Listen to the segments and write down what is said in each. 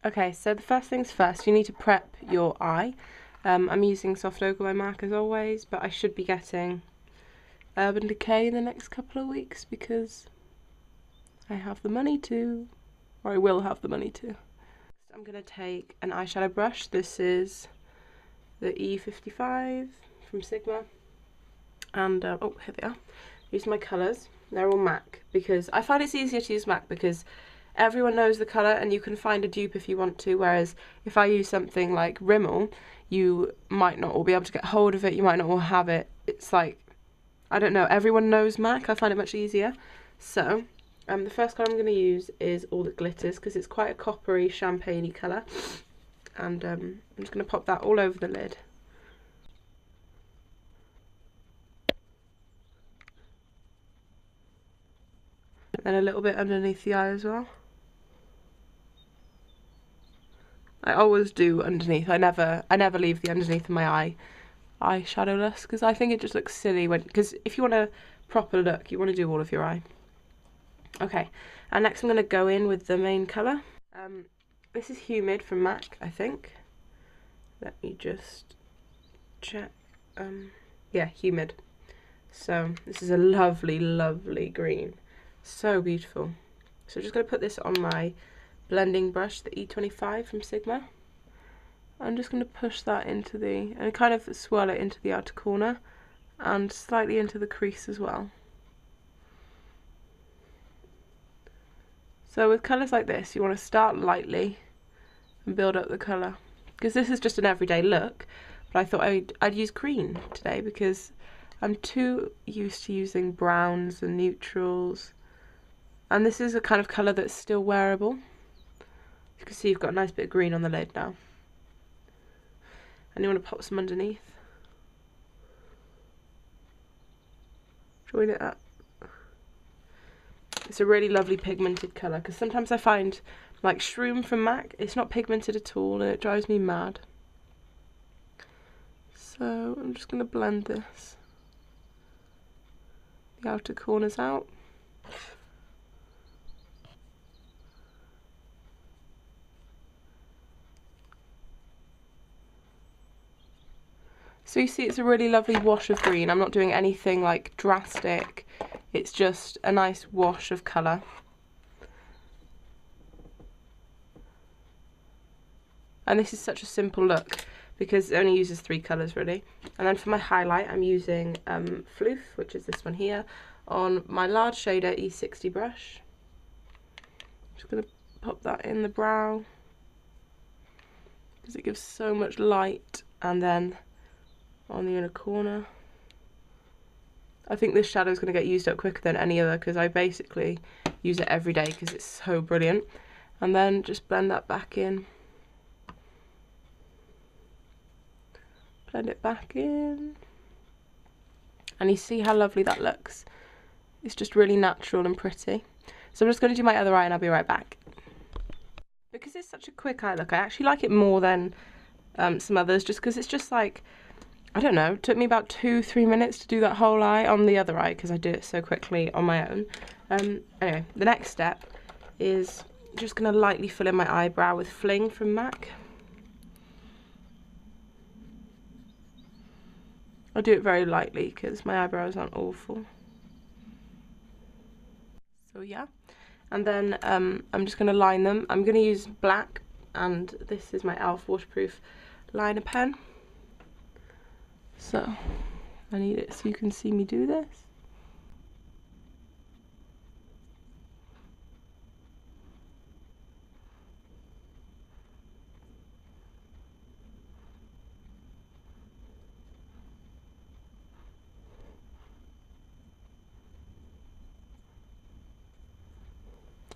Okay, so the first things first, you need to prep your eye. I'm using Soft Ochre by MAC as always, but I should be getting Urban Decay in the next couple of weeks because I have the money to, or I will have the money to. I'm going to take an eyeshadow brush. This is the E55 from Sigma, and oh, here they are. Use my colours. They're all MAC because I find it's easier to use MAC because everyone knows the colour and you can find a dupe if you want to, whereas if I use something like Rimmel, you might not all be able to get hold of it, you might not all have it. It's like, I don't know, everyone knows MAC, I find it much easier. So, the first colour I'm going to use is All That Glitters because it's quite a coppery, champagne-y colour. And I'm just going to pop that all over the lid. And then a little bit underneath the eye as well. I always do underneath. I never leave the underneath of my eye shadowless because I think it just looks silly because if you want a proper look, you want to do all of your eye. Okay, and next I'm going to go in with the main colour. This is Humid from MAC, I think. Let me just check. Yeah, Humid. So this is a lovely, lovely green. So beautiful. So I'm just going to put this on my blending brush, the E25 from Sigma. I'm just going to push that into and kind of swirl it into the outer corner and slightly into the crease as well. So with colours like this, you want to start lightly and build up the colour. Because this is just an everyday look, but I thought I'd use green today because I'm too used to using browns and neutrals. And this is a kind of colour that's still wearable. You can see you've got a nice bit of green on the lid now. And you want to pop some underneath. Join it up. It's a really lovely pigmented colour because sometimes I find like Shroom from MAC, it's not pigmented at all and it drives me mad. So I'm just going to blend this. The outer corners out. So you see it's a really lovely wash of green. I'm not doing anything like drastic. It's just a nice wash of colour. And this is such a simple look because it only uses 3 colours really. And then for my highlight I'm using Floof, which is this one here, on my large shader E60 brush. Just going to pop that in the brow because it gives so much light, and then on the inner corner. I think this shadow is going to get used up quicker than any other because I basically use it every day because it's so brilliant. And then just blend that back in. Blend it back in. And you see how lovely that looks. It's just really natural and pretty. So I'm just going to do my other eye and I'll be right back. Because it's such a quick eye look, I actually like it more than some others just because it's just like, I don't know, it took me about 2-3 minutes to do that whole eye on the other eye because I did it so quickly on my own. Anyway, the next step is just going to lightly fill in my eyebrow with Fling from MAC. I'll do it very lightly because my eyebrows aren't awful. So yeah, and then I'm just going to line them. I'm going to use black, and this is my e.l.f. waterproof liner pen. So I need it so you can see me do this.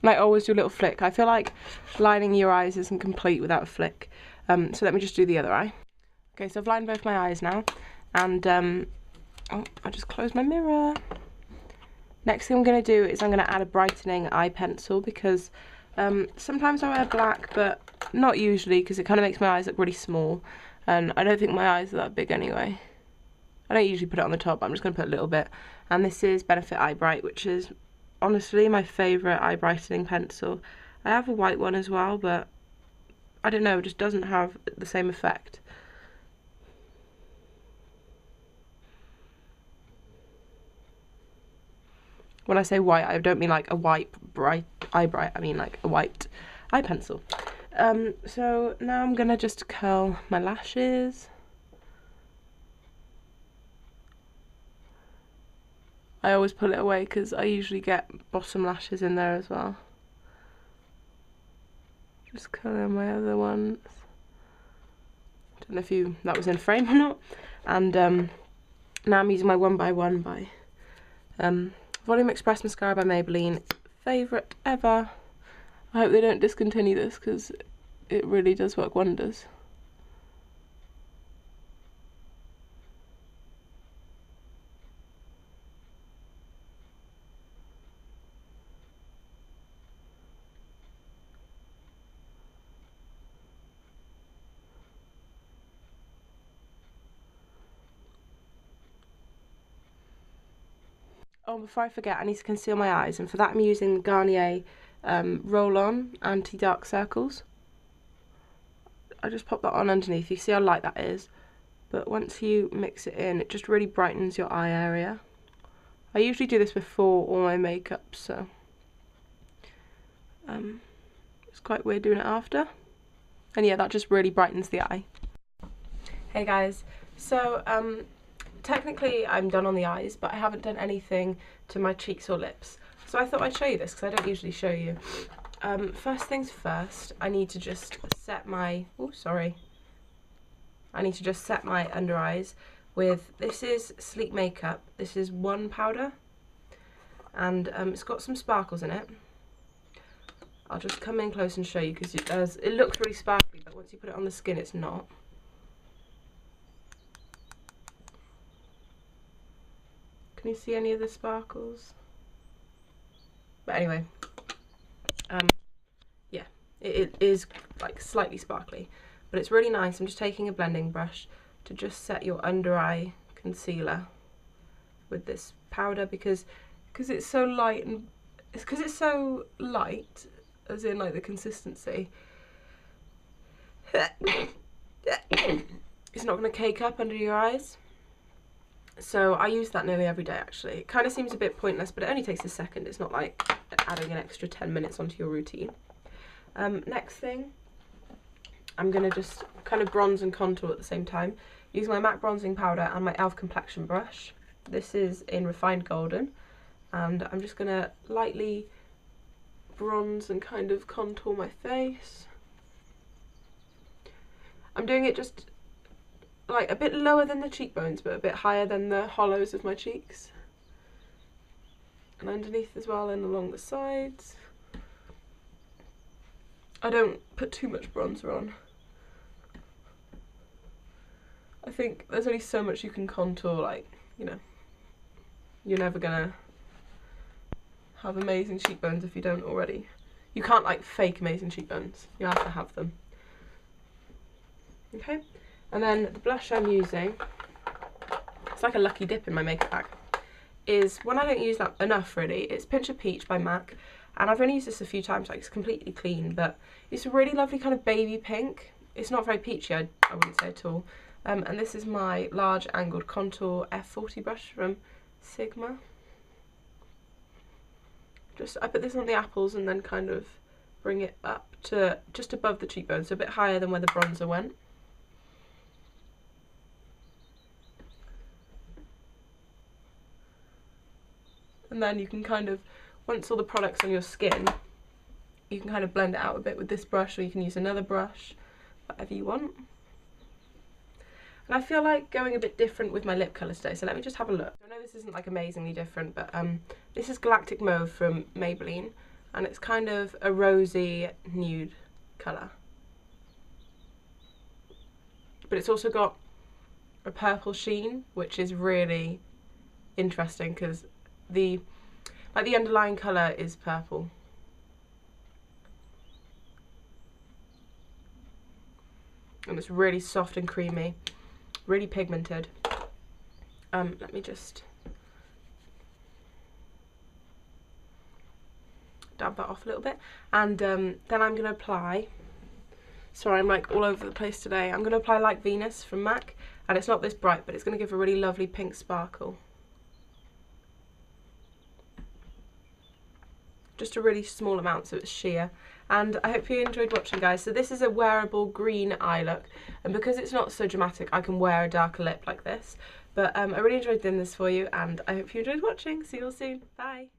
And I always do a little flick. I feel like lining your eyes isn't complete without a flick. So let me just do the other eye. Okay, so I've lined both my eyes now. And, oh, I just closed my mirror. Next thing I'm going to do is I'm going to add a brightening eye pencil because sometimes I wear black, but not usually because it kind of makes my eyes look really small. And I don't think my eyes are that big anyway. I don't usually put it on the top, but I'm just going to put a little bit. And this is Benefit Eye Bright, which is honestly my favourite eye brightening pencil. I have a white one as well, but I don't know, just doesn't have the same effect. When I say white, I don't mean like a white bright eye bright, I mean like a white eye pencil. So now I'm gonna just curl my lashes. I always pull it away because I usually get bottom lashes in there as well. Just curling my other ones. Don't know if that was in frame or not. And now I'm using my 1x1 by Volume Express mascara by Maybelline. Favourite ever. I hope they don't discontinue this because it really does work wonders. Oh, before I forget, I need to conceal my eyes, and for that I'm using Garnier Roll-On Anti-Dark Circles. I just pop that on underneath. You see how light that is, but once you mix it in, it just really brightens your eye area. I usually do this before all my makeup, so it's quite weird doing it after. And yeah, that just really brightens the eye. Hey guys, so technically I'm done on the eyes, but I haven't done anything to my cheeks or lips. So I thought I'd show you this because I don't usually show you. First things first, I need to just set my, I need to just set my under eyes with, this is Sleek Makeup, this is One powder, and it's got some sparkles in it. I'll just come in close and show you because it looks really sparkly, but once you put it on the skin it's not. Can you see any of the sparkles? But anyway, yeah, it is like slightly sparkly, but it's really nice. I'm just taking a blending brush to just set your under eye concealer with this powder because it's so light, and it's because it's so light, as in like the consistency. It's not going to cake up under your eyes. So I use that nearly every day actually. It kind of seems a bit pointless, but it only takes a second. It's not like adding an extra 10 minutes onto your routine. Next thing, I'm going to just kind of bronze and contour at the same time. Use my MAC bronzing powder and my e.l.f. complexion brush. This is in Refined Golden. And I'm just going to lightly bronze and kind of contour my face. I'm doing it just like a bit lower than the cheekbones, but a bit higher than the hollows of my cheeks. And underneath as well and along the sides. I don't put too much bronzer on. I think there's only so much you can contour, like, you know, you're never gonna have amazing cheekbones if you don't already. You can't like fake amazing cheekbones, you have to have them. Okay, and then the blush I'm using, it's like a lucky dip in my makeup bag, is when I don't use that enough really, it's Pinch of Peach by MAC, and I've only used this a few times, like it's completely clean, but it's a really lovely kind of baby pink. It's not very peachy, I wouldn't say at all. And this is my large angled contour F40 brush from Sigma. I put this on the apples and then kind of bring it up to just above the cheekbone, so a bit higher than where the bronzer went. And then you can kind of, once all the product's on your skin, you can kind of blend it out a bit with this brush, or you can use another brush, whatever you want. And I feel like going a bit different with my lip colour today, so let me just have a look. I know this isn't like amazingly different, but this is Galactic Mauve from Maybelline, and it's kind of a rosy nude colour. But it's also got a purple sheen, which is really interesting because the underlying colour is purple. And it's really soft and creamy, really pigmented. Let me just dab that off a little bit, and then I'm going to apply Sorry, I'm like all over the place today. I'm going to apply Like Venus from MAC, and it's not this bright, but it's going to give a really lovely pink sparkle. Just a really small amount, so it's sheer. And I hope you enjoyed watching, guys. So this is a wearable green eye look, and because it's not so dramatic, I can wear a darker lip like this. But I really enjoyed doing this for you, and I hope you enjoyed watching. See you all soon. Bye.